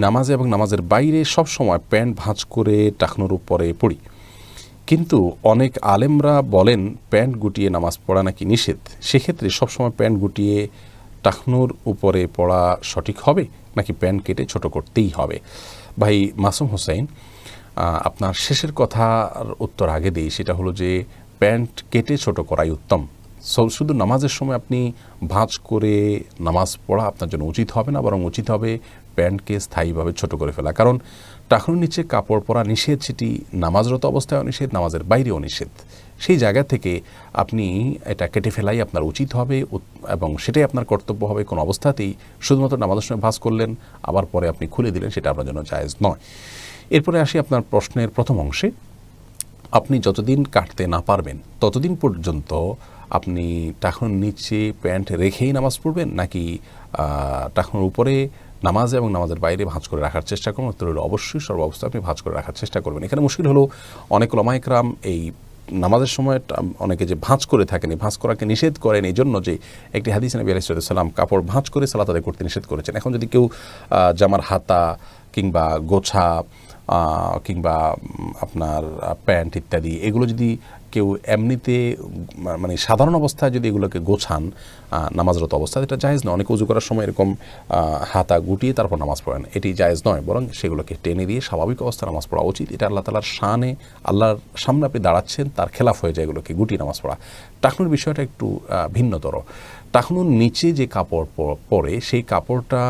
নামাজে এবং নামাজের বাইরে সব সময় প্যান্ট ভাঁজ করে টাকনুর উপরে পড়ি, কিন্তু অনেক আলেমরা বলেন প্যান্ট গুটিয়ে নামাজ পড়া নাকি নিষেধ। সেক্ষেত্রে সবসময় প্যান্ট গুটিয়ে টাকনুর উপরে পড়া সঠিক হবে নাকি প্যান্ট কেটে ছোট করতেই হবে? ভাই মাসুম হোসেন, আপনার শেষের কথার উত্তর আগে দিই। সেটা হলো যে প্যান্ট কেটে ছোট করাই উত্তম। শুধু নামাজের সময় আপনি ভাঁজ করে নামাজ পড়া আপনার জন্য উচিত হবে না, বরং উচিত হবে প্যান্টকে স্থায়ীভাবে ছোট করে ফেলা। কারণ টাকনুর নিচে কাপড় পরা নিষেধ, সেটি নামাজরত অবস্থায়ও নিষেধ, নামাজের বাইরেও নিষেধ। সেই জায়গা থেকে আপনি এটা কেটে ফেলাই আপনার উচিত হবে এবং সেটাই আপনার কর্তব্য হবে। কোনো অবস্থাতেই শুধুমাত্র নামাজের সময় ভাঁজ করলেন আবার পরে আপনি খুলে দিলেন, সেটা আপনার জন্য জায়েজ নয়। এরপরে আসি আপনার প্রশ্নের প্রথম অংশে। আপনি যতদিন কাটতে না পারবেন ততদিন পর্যন্ত আপনি টাকনুর নিচে প্যান্ট রেখেই নামাজ পড়বেন, নাকি টাকনুর উপরে নামাজ এবং নামাজের বাইরে ভাঁজ করে রাখার চেষ্টা করবেন? উত্তর হলো অবশ্যই সর্বাবস্থায় আপনি ভাঁজ করে রাখার চেষ্টা করবেন। এখানে মুশকিল হলো অনেক উলামা ইকরাম এই নামাজের সময় অনেকে যে ভাঁজ করে থাকেন, এই ভাঁজ করাকে নিষেধ করেন এই জন্য যে একটি হাদিস নবী আলাইহিস সালাম কাপড় ভাঁজ করে সালাত আদায় করতে নিষেধ করেছেন। এখন যদি কেউ জামার হাতা কিংবা গোছা কিংবা আপনার প্যান্ট ইত্যাদি এগুলো যদি কেউ এমনিতে মানে সাধারণ অবস্থায় যদি এগুলোকে গোছান নামাজরত অবস্থায়, এটা জায়েজ নয়। অনেকে উজু করার সময় এরকম হাতা গুটিয়ে তারপর নামাজ পড়েন, এটি জায়েজ নয়। বরং সেগুলোকে টেনে দিয়ে স্বাভাবিক অবস্থায় নামাজ পড়া উচিত। এটা আল্লাহ তাআলার শানে, আল্লাহর সামনে আপনি দাঁড়াচ্ছেন, তার খেলাফ হয়ে যায় এগুলোকে গুটিয়ে নামাজ পড়া। টাকনুর বিষয়টা একটু ভিন্নতর। টাকনুর নিচে যে কাপড় পরে সেই কাপড়টা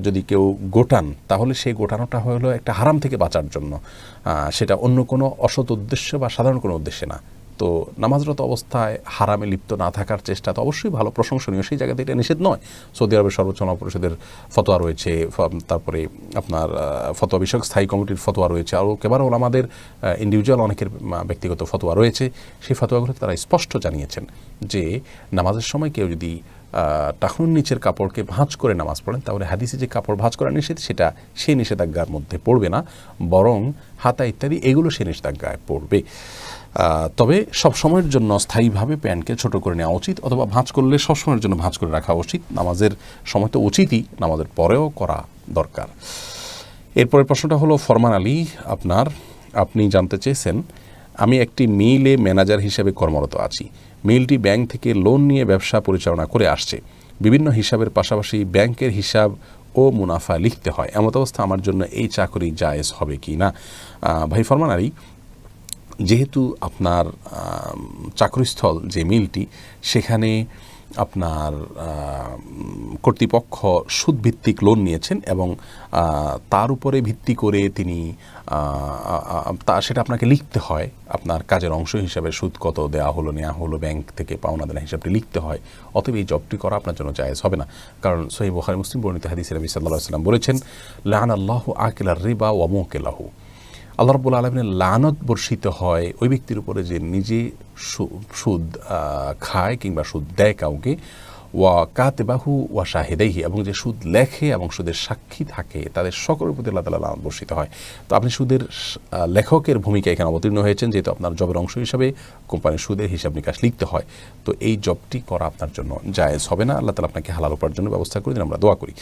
যদি কেউ গোটান তাহলে সেই গোটানোটা হলো একটা হারাম থেকে বাঁচার জন্য, সেটা অন্য কোনো অসৎ উদ্দেশ্য বা সাধারণ কোনো উদ্দেশ্যে না। তো নামাজরত অবস্থায় হারামে লিপ্ত না থাকার চেষ্টা তো অবশ্যই ভালো, প্রশংসনীয়, সেই জায়গাতে এটা নিষেধ নয়। সৌদি আরবের সর্বোচ্চ উলামা পরিষদের ফতোয়া রয়েছে, তারপরে আপনার ফতোয়া বিষয়ক স্থায়ী কমিটির ফতোয়া রয়েছে, আরও কেবারও ওলামাদের ইন্ডিভিজুয়াল অনেকের ব্যক্তিগত ফতোয়া রয়েছে। সেই ফতোয়াগুলোতে তারা স্পষ্ট জানিয়েছেন যে নামাজের সময় কেউ যদি টাকনুর নিচের কাপড়কে ভাঁজ করে নামাজ পড়েন তাহলে হাদিসে যে কাপড় ভাঁজ করা নিষেধ সেটা সেই নিষেধাজ্ঞার মধ্যে পড়বে না, বরং হাতা ইত্যাদি এগুলো সেই নিষেধাজ্ঞায় পড়বে। তবে সব সময়ের জন্য স্থায়ীভাবে প্যান্টকে ছোট করে নেওয়া উচিত, অথবা ভাঁজ করলে সব সময়ের জন্য ভাঁজ করে রাখা উচিত। নামাজের সময় তো উচিতই, নামাজের পরেও করা দরকার। এরপরের প্রশ্নটা হলো ফরমান আলী, আপনি জানতে চেয়েছেন, আমি একটি মিলে ম্যানেজার হিসেবে কর্মরত আছি। মিলটি ব্যাংক থেকে লোন নিয়ে ব্যবসা পরিচালনা করে আসছে। বিভিন্ন হিসাবের পাশাপাশি ব্যাংকের হিসাব ও মুনাফা লিখতে হয়। এমত অবস্থা আমার জন্য এই চাকরি জায়েজ হবে কি না? ভাই ফরমান আলী, যেহেতু আপনার চাকরিস্থল যে মিলটি, সেখানে আপনার কর্তৃপক্ষ সুদভিত্তিক লোন নিয়েছেন এবং তার উপরে ভিত্তি করে তিনি সেটা আপনাকে লিখতে হয়। আপনার কাজের অংশ হিসাবে সুদ কত দেওয়া হলো, নেওয়া হলো, ব্যাংক থেকে পাওনা দেনা হিসাবটি লিখতে হয়। অতএব এই জবটি করা আপনার জন্য জায়েজ হবে না। কারণ সহিহ বুখারী মুসলিম বর্ণিত হাদিসে নবী সাল্লাল্লাহু আলাইহি ওয়াসাল্লাম বলেছেন, লা'নাল্লাহু আকিলার রিবা ওয়া মুকিলাহু। আল্লাহ রাব্বুল আলামিনের লানত বর্ষিত হয় ওই ব্যক্তির উপরে যে নিজে সুদ খায় কিংবা সুদ দেয় কাউকে, ওয়া কাতিবাহু ওয়া শাহিদাইহি, এবং যে সুদ লেখে এবং সুদের সাক্ষী থাকে, তাদের সকলের প্রতি আল্লাহ তাআলা লানত বর্ষিত হয়। তো আপনি সুদের লেখকের ভূমিকা এখানে অবতীর্ণ হয়েছেন, যেহেতু আপনার জবের অংশ হিসাবে কোম্পানির সুদের হিসাব নিকাশ লিখতে হয়। তো এই জবটি করা আপনার জন্য জায়েজ হবে না। আল্লাহ তাআলা আপনাকে হালাল উপার্জনের ব্যবস্থা করে দিন, আমরা দোয়া করি।